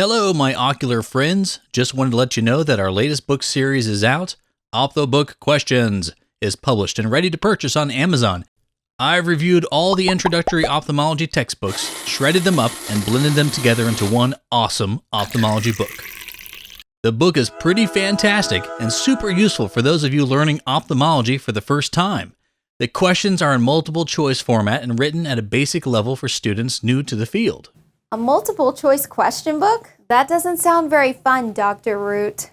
Hello, my ocular friends. Just wanted to let you know that our latest book series is out. OphthoBook Questions is published and ready to purchase on Amazon. I've reviewed all the introductory ophthalmology textbooks, shredded them up, and blended them together into one awesome ophthalmology book. The book is pretty fantastic and super useful for those of you learning ophthalmology for the first time. The questions are in multiple choice format and written at a basic level for students new to the field. A multiple choice question book? That doesn't sound very fun, Dr. Root.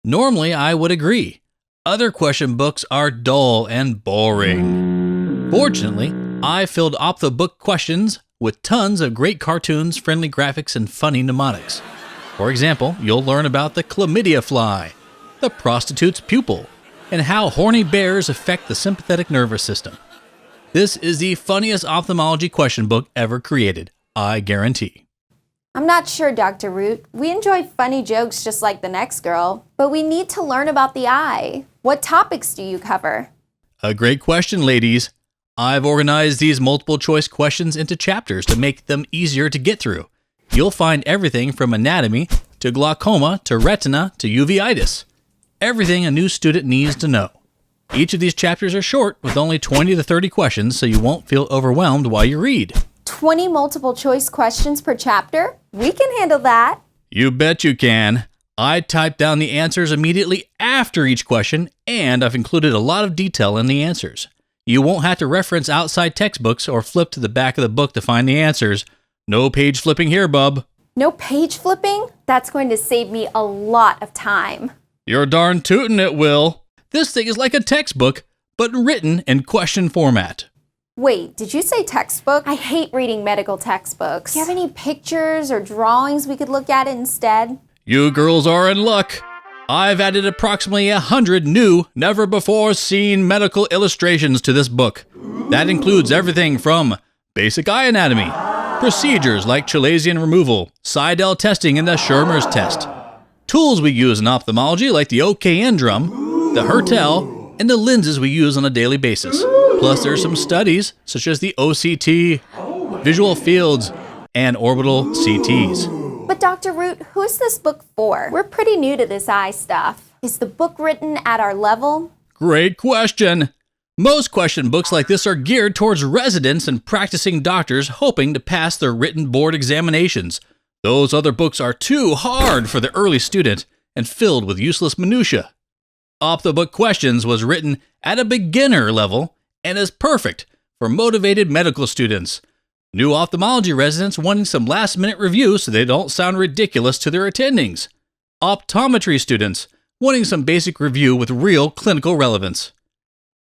Normally, I would agree. Other question books are dull and boring. Fortunately, I filled OphthoBook Questions with tons of great cartoons, friendly graphics, and funny mnemonics. For example, you'll learn about the chlamydia fly, the prostitute's pupil, and how horny bears affect the sympathetic nervous system. This is the funniest ophthalmology question book ever created, I guarantee. I'm not sure, Dr. Root. We enjoy funny jokes just like the next girl, but we need to learn about the eye. What topics do you cover? A great question, ladies. I've organized these multiple choice questions into chapters to make them easier to get through. You'll find everything from anatomy to glaucoma to retina to uveitis. Everything a new student needs to know. Each of these chapters are short with only 20 to 30 questions, so you won't feel overwhelmed while you read. 20 multiple choice questions per chapter? We can handle that. You bet you can. I typed down the answers immediately after each question, and I've included a lot of detail in the answers. You won't have to reference outside textbooks or flip to the back of the book to find the answers. No page flipping here, bub. No page flipping? That's going to save me a lot of time. You're darn tootin' it will. This thing is like a textbook, but written in question format. Wait, did you say textbook? I hate reading medical textbooks. Do you have any pictures or drawings we could look at instead? You girls are in luck. I've added approximately 100 new, never-before-seen medical illustrations to this book. That includes everything from basic eye anatomy, procedures like chalazion removal, Seidel testing, and the Schirmer's test, tools we use in ophthalmology like the OKN drum, the Hertel, and the lenses we use on a daily basis. Plus, there's some studies, such as the OCT, visual fields, and orbital CTs. But Dr. Root, who is this book for? We're pretty new to this eye stuff. Is the book written at our level? Great question. Most question books like this are geared towards residents and practicing doctors hoping to pass their written board examinations. Those other books are too hard for the early student and filled with useless minutia. OphthoBook Questions was written at a beginner level and is perfect for motivated medical students, new ophthalmology residents wanting some last-minute review so they don't sound ridiculous to their attendings, optometry students wanting some basic review with real clinical relevance,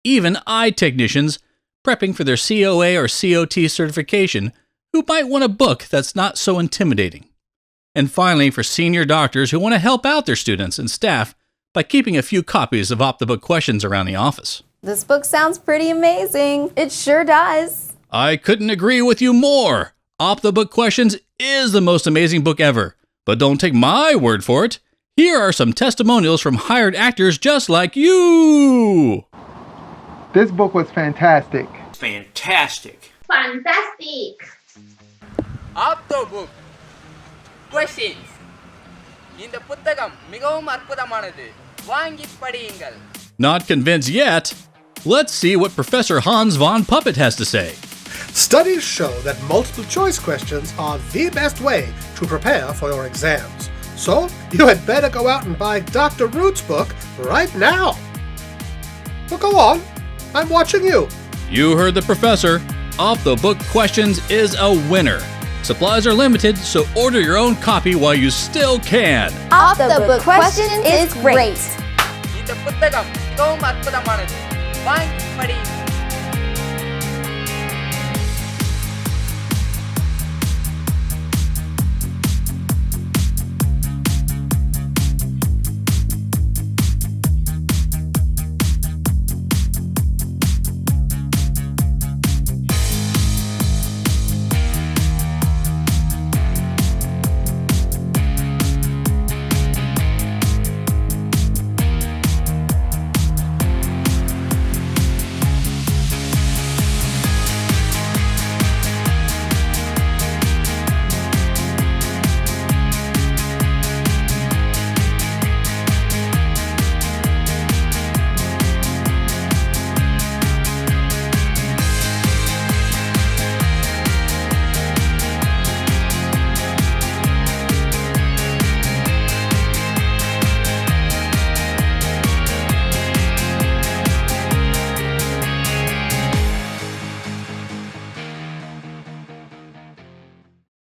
even eye technicians prepping for their COA or COT certification who might want a book that's not so intimidating, and finally for senior doctors who want to help out their students and staff by keeping a few copies of OphthoBook Questions around the office. This book sounds pretty amazing. It sure does. I couldn't agree with you more. OphthoBook Questions is the most amazing book ever. But don't take my word for it. Here are some testimonials from hired actors just like you. This book was fantastic. Fantastic. OphthoBook Questions. இந்த புத்தகம் மிகவும் அற்புதமானது. வாங்கி படியுங்கள். Not convinced yet? Let's see what Professor Hans von Puppet has to say. Studies show that multiple choice questions are the best way to prepare for your exams. So, you had better go out and buy Dr. Root's book right now. Well, go on. I'm watching you. You heard the professor. OphthoBook Questions is a winner. Supplies are limited, so order your own copy while you still can. OphthoBook Questions is great. இந்த புத்தகம் மிகவும் அற்புதமானது. வாங்கி படியுங்கள்.